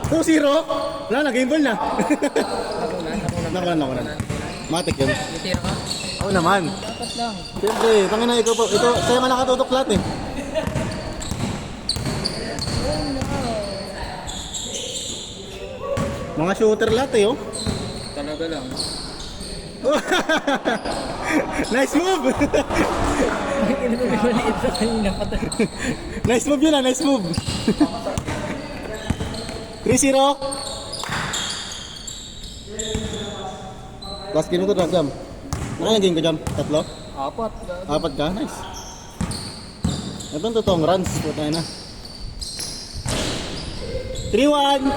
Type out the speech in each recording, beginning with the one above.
2-0? Wala na, game ball na. Nakunan. Nakunan. Matik yun. May tira ka? Oo naman. Dapat lang. Siyempre, tangina ikaw po. Ito, sa'yo man nakatutok lahat eh. Mga shooter lahat eh, oh. Talaga lang. Nice move! Maliit sa kanina pa tayo. Nice move yun ah, nice move. 3-0. Last game ito, Jam. Nakailang game ko, Jam? 3? Apat. 4 ka? Nice. Ito ang totoong runs. Puta na. 3-1!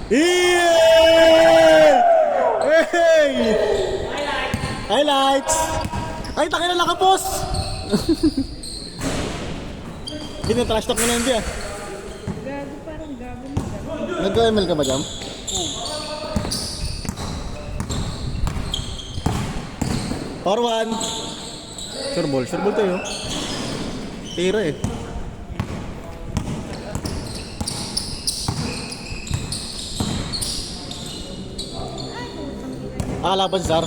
Yeah! Hey! Highlights! Ay, takin na nakapos! Hindi na trash talk mo na hindi ah. Gago, parang gago mo. Nag-ML ka ba, Jam? Power 1. Sure ball tayo. Tira eh. Laban Zar.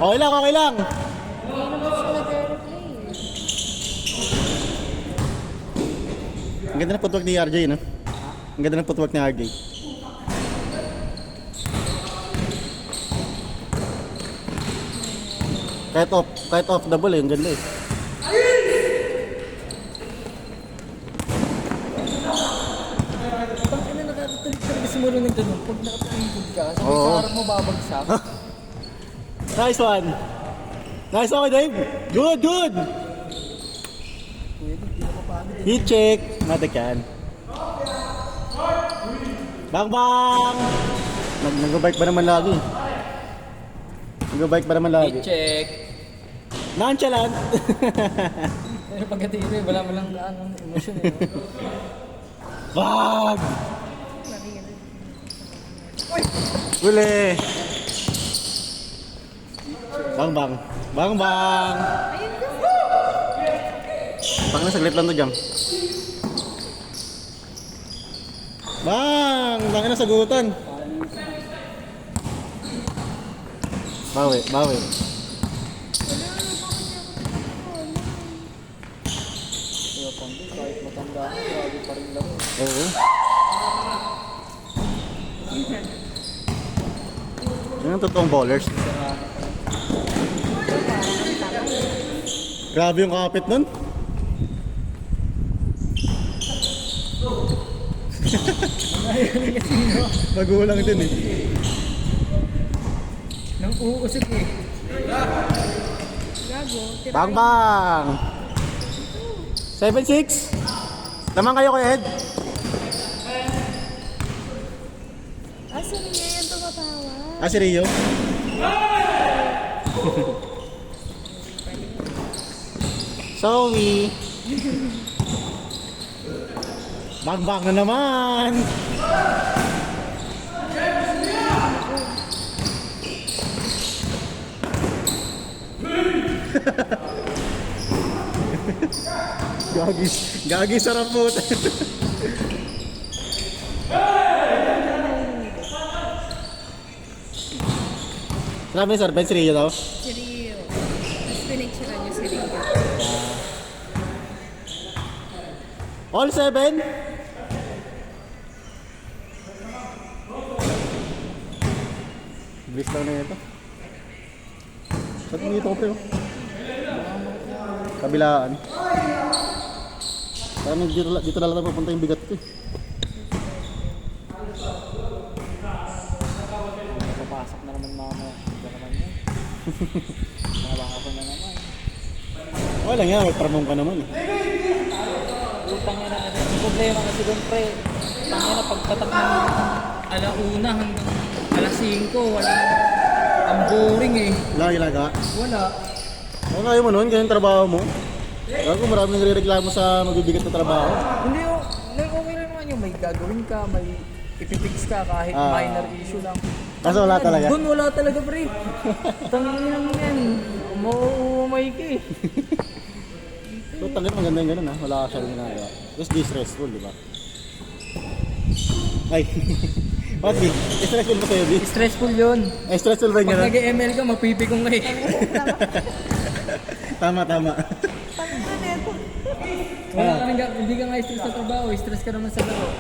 Okay lang, okay lang. Hindi naman siya nag-replay. Ang ganda ng footwork ni RJ, no? Ang ganda ng footwork ni RJ. Kahit off the ball eh, ang ganda eh. Pag ina nakatutulig talaga si Molo ng ganun. Pag nakatuligod ka, sabi Oo. sa harap mo babagsak. Nice one. Nice one, Dave. Good. Pwede, hindi na mapagod. Heat check. Matik yan. Bang! Nag-bike ba naman lagi? Nag-bike ba naman lagi? Check. Nonchalant. Pero pagkatiro wala mo lang emosyon eh. Bang! Uli! Bang! Bang na saglit lang to, Jam. Bang! Bang na sagutan. Bawi. Kaya pandi, kahit matanda ka, grabe pa rin lang. Oo. Yan ang totoong bowlers. Grabe yung kapit nun. Magulang din eh. Nang uusik eh. Gago. Bang! 7-6. Naman kayo kay Ed. Asa niya yan tumatawa? Si Rio. Sorry. Bang na naman. Gagi sarap po. Sabi sir, Ben si Rio daw. Si Rio. Tapos pinicturean niyo si Rio. All 7. Bilis lang na ito. Saan dito ko pre? Kabilaan. Parang dito na lang tayo papunta yung bigat ko eh. Papasok na naman mamaya. Ito naman yun. Nabaka ko na naman. Okay lang yan, may pramong ka naman eh. Utang yan na natin. Yung problema kasi doon pre. Utang yan na pagtatak ng alauna hanggang alas 5. Wala. Ang boring eh. Wala ilaga. Wala. Kung ayaw mo nun, ganyan trabaho mo. Ako maraming nagre-reklamo sa mabibigat na trabaho. Hindi o. Okay lang naman yung may gagawin ka, may ipipix ka kahit Ah. minor issue lang. Kaso wala talaga. Doon wala talaga, pre. Tangin lang yan. Umuumay ka eh. So, tangin maganda yung ganun ha. Wala ka siyang ginagawa. Just be stressful, di ba? Ay. What, B? Stressful ba sa'yo, B? Stressful yun. Ay, stressful ba yung Pag ganun? nag-ML ka, mapipikong ka eh. Tama. Hindi ka nga stress sa trabaho, stress ka naman sa laro.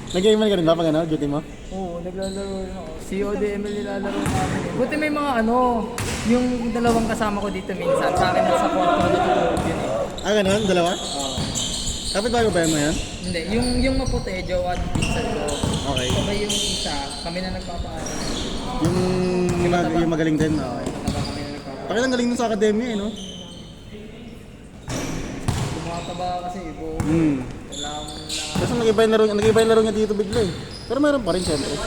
Nag-email ka rin ba pag ano, duty mo? Oo, naglalaro rin ako. COD ML nilalaro namin eh. Buti may mga ano, yung dalawang kasama ko dito minsan, sa akin at sa kwarto na natutulog yun eh. Ah, ganun? Dalawa? Oo. Kapit bago ba mo yan? Hindi, yung maputi, jowa at pinsan ko. Okay. Sabay yung isa, kami na nagpapaalam. Yung magaling din, okay. Mataba kami na nagpapaalam. Pakit ang galing nun sa academia eh, no? Tumataba kasi, wala akong Kasi nag-iba yung laro niya dito bigla eh. Pero mayroon pa rin siyempre.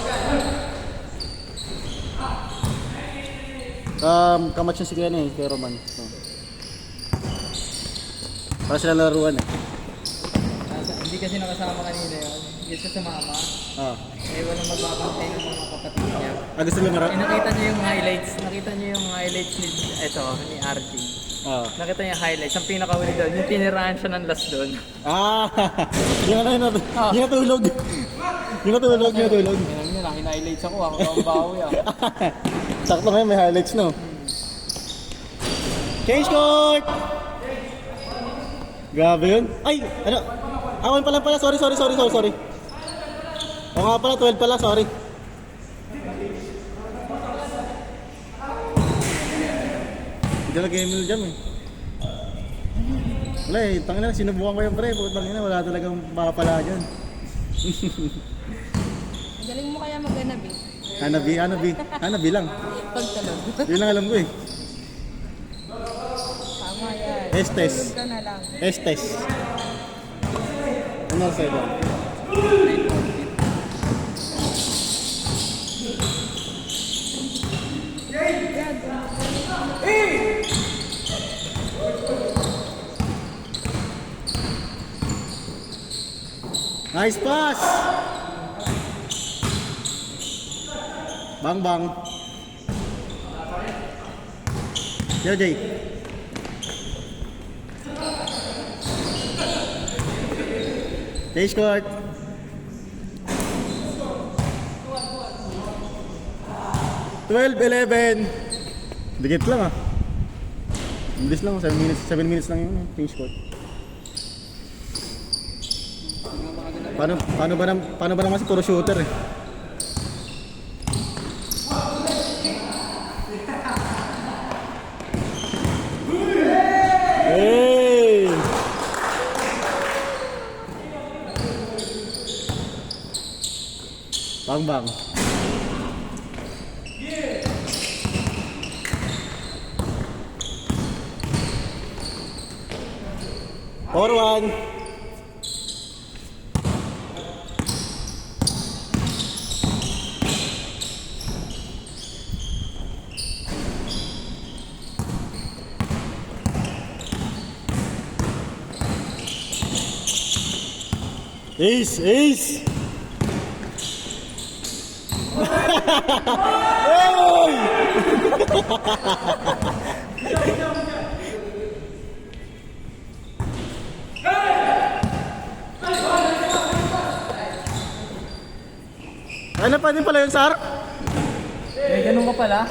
Kamatch niya si Kuya eh, kay Roman. So. Para sila laruan eh. Hindi kasi nakasama kanina yun. Gusto sa mama. Ah. Eh, walang magbabantay ng mga kapatid niya. Gusto niyo mara? Eh, nakita niyo yung highlights. Nakita niyo yung highlights ni RJ. Ah. Nakita niya yung highlights. Ang pinakahuli doon, yung tinirahan siya ng last doon. Ah! Yung natulog. Yung natulog. Yan nila, highlights ako. Ako ang bawi ah. Sakto ngayon, may highlights no. Change court! Grabe yun. Ay! Ano? Awan pala. Sorry. O nga pala, 12 pala, sorry. Hindi na game jam eh. Wala eh, tangina, sinubukan ko yung pre. Tangina, wala talagang makapala dyan. Galing mo kaya mag-ganab eh. Hanabi lang. Pagtalog. Yun lang alam ko eh. Tama yan. Estes. Tulog ka na lang. Estes. Ano sa ito? Nice pass! Bang. Yo, Jay. Change court. Twelve, 11. Dikit lang ah. Bilis lang, 7 minutes lang yun. Change court. Paano ba naman si puro shooter eh? Hey! Bang. Forward. Ace! Hey! Ano pa din pala yung Sar? May ganun ka pala?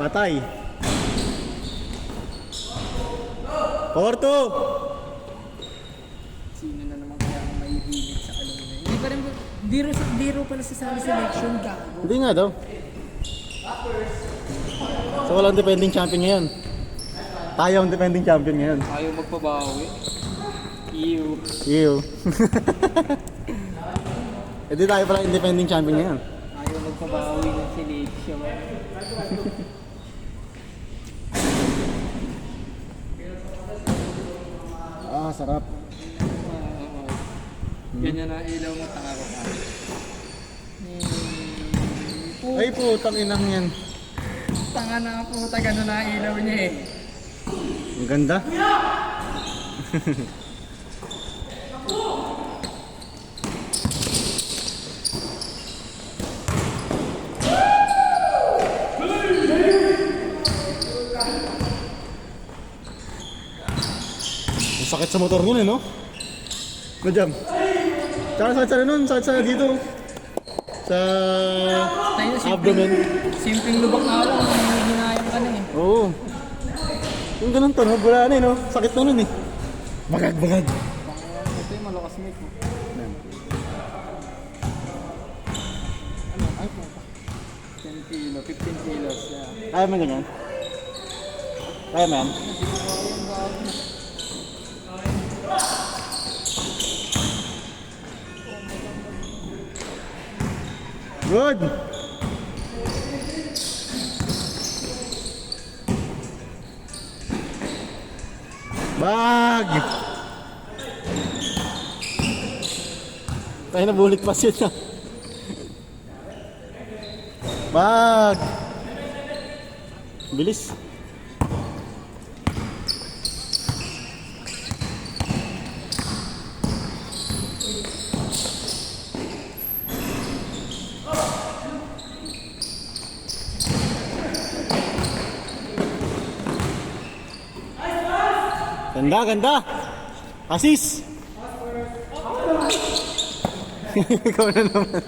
Patay. 4-2. Sino na naman kaya ang may hilig sa alone na yun? Hindi pa rin, biro pala sa sali selection, gago. Hindi nga daw. So walang defending champion ngayon. Tayo ang defending champion ngayon. Ayaw magpabawi. Ew. Eh di tayo pala yung defending champion ngayon. Ayaw magpabawi ng selection. Ah, sarap. Ganyan na ilaw mo, tanga ko pa. Ay putang inang yan. Tanga na puta, gano'n na ilaw niya eh. Ang ganda. Sakit sa motor nun eh, no? Madam. Tsaka sakit sa nun, sakit sa dito. Sa Tayo na abdomen. simpleng lubak na lang, hinayang ka na eh. Oo. Yung ganun to, no? Wala na eh, no? Sakit na nun eh. Bagag. Ito yung malakas mic mo. Ano? Ay, 10 kilo, 15 kilos. Yeah. Kaya mo ganyan? Kaya mo yan? Good! Bag! Tayo na bulik pa siya. Bag! Bilis. Ganda. Assist. Ikaw na naman.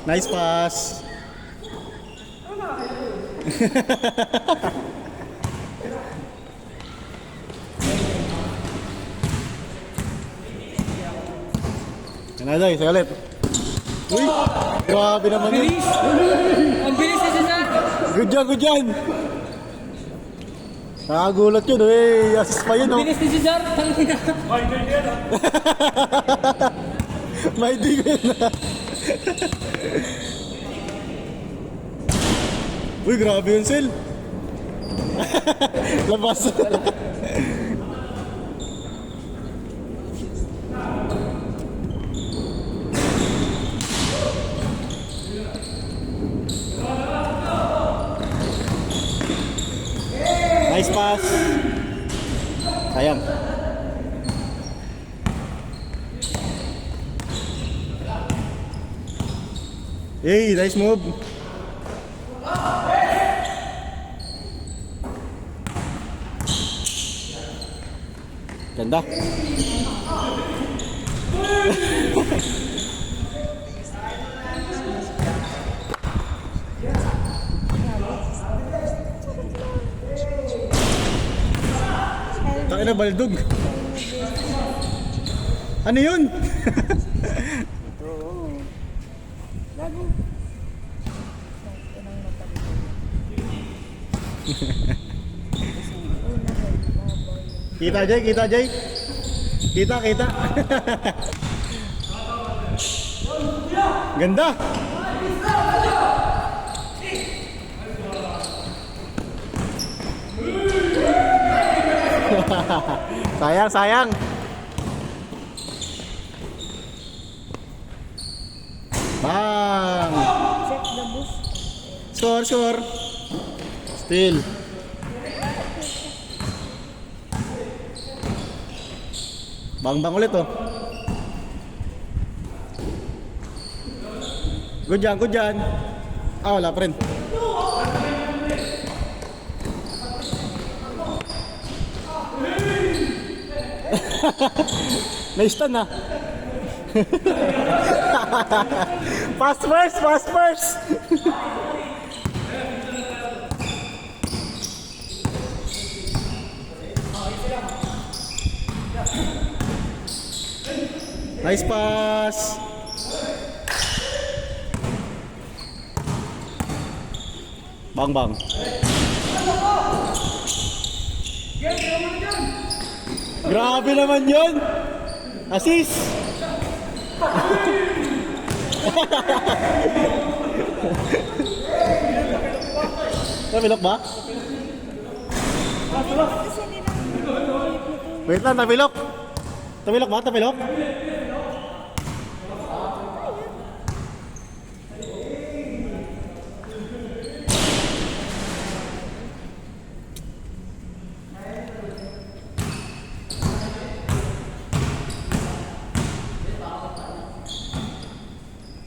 Nice pass. Kanada, isa ulit. Uy! Grabe naman yun. Bilis! Ang bilis ni Cesar! Good yan! Nakagulat yun, eh. Assist pa yun, Ang oh. bilis ni Cesar! Tangina! May di ko yun, Uy, grabe yun, Sel. Labas. Nice pass. Sayang. Hey, nice move. Ganda. Takin na baldog. Ano yun? Kita Jay. Kita. Ganda. sayang. Bang. Check the boost. Score. Still. Bang ulit, oh. Good yan. Ah, wala pa rin. Na-stun na. Fast first. Nice pass. Bang. Grabe naman yun. Assist. Tapilok ba? Wait lang, tapilok. Tapilok ba? Tapilok?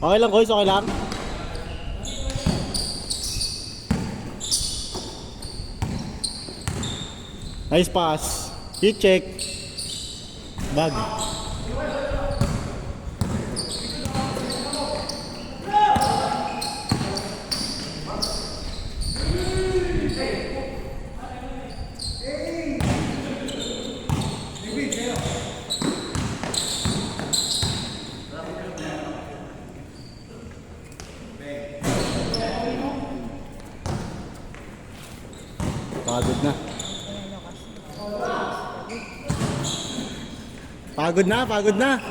Okay lang, Koys. Okay lang. Nice pass. Hit check. Bag. Pagod na. Pagod na, pagod na.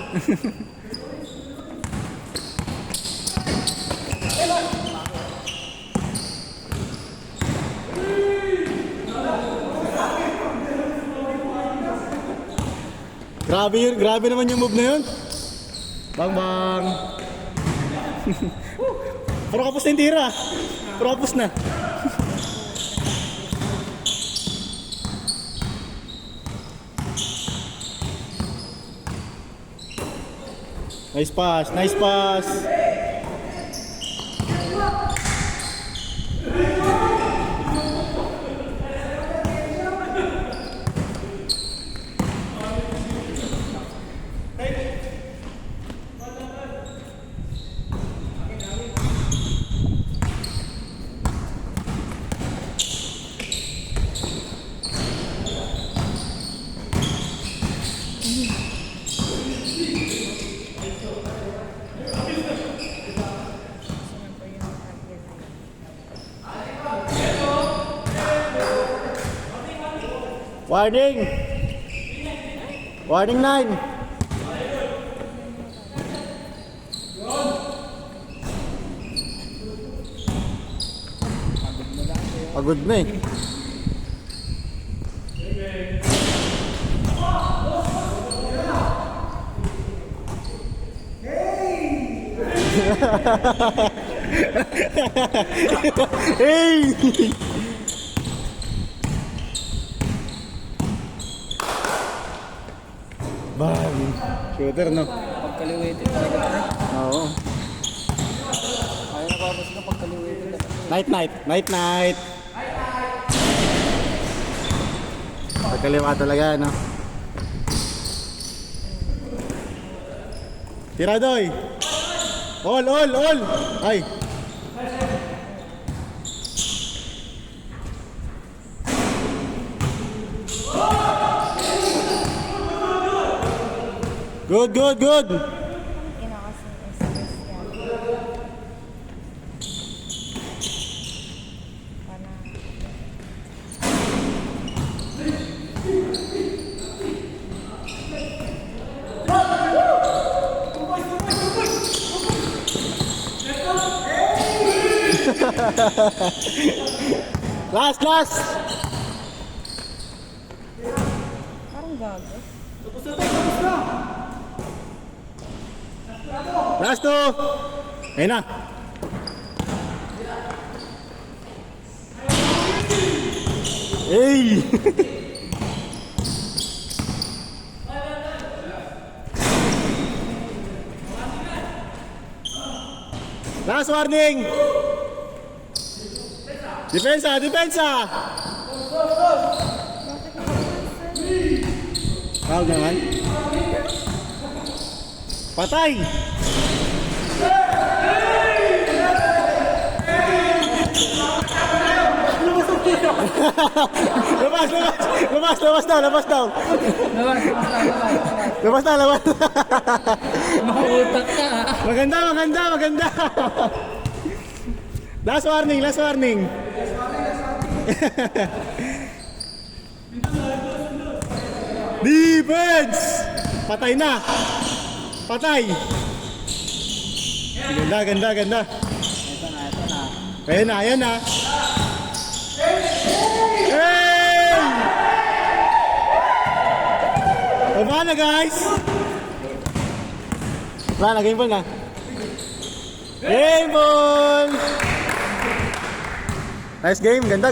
Grabe yun, grabe naman yung move na yun. Bang bang. Pero kapos na yung tira. Pero kapos na. Nice pass, nice pass. Warning! Warning 9! Pagod na eh. Hey! Bang! Shooter no? Pagkaliwitin talaga pre. Oo. Ayaw na babas na pagkaliwitin talaga. Night night! Night night! Pagkaliwa talaga no? Tira doy! All! All! All! Ay! Good, good, good! Ina kasi SMS yan. Para Last, last! parang gago. Last two! Ayun na! Hey! Last warning! Depensa! Depensa! Foul naman. Patay! Labas, labas! Labas, labas daw, labas daw! Labas na, labas na! Makuutak ka ha. Maganda, maganda, maganda! Last warning, last warning! Defense! Patay na! Patay! Ganda, ganda, ganda! Ito na, ito na. Ayan na, ayan na! Hey! Baba na guys! Baba na, game ball na! Game ball! Nice game, ganda,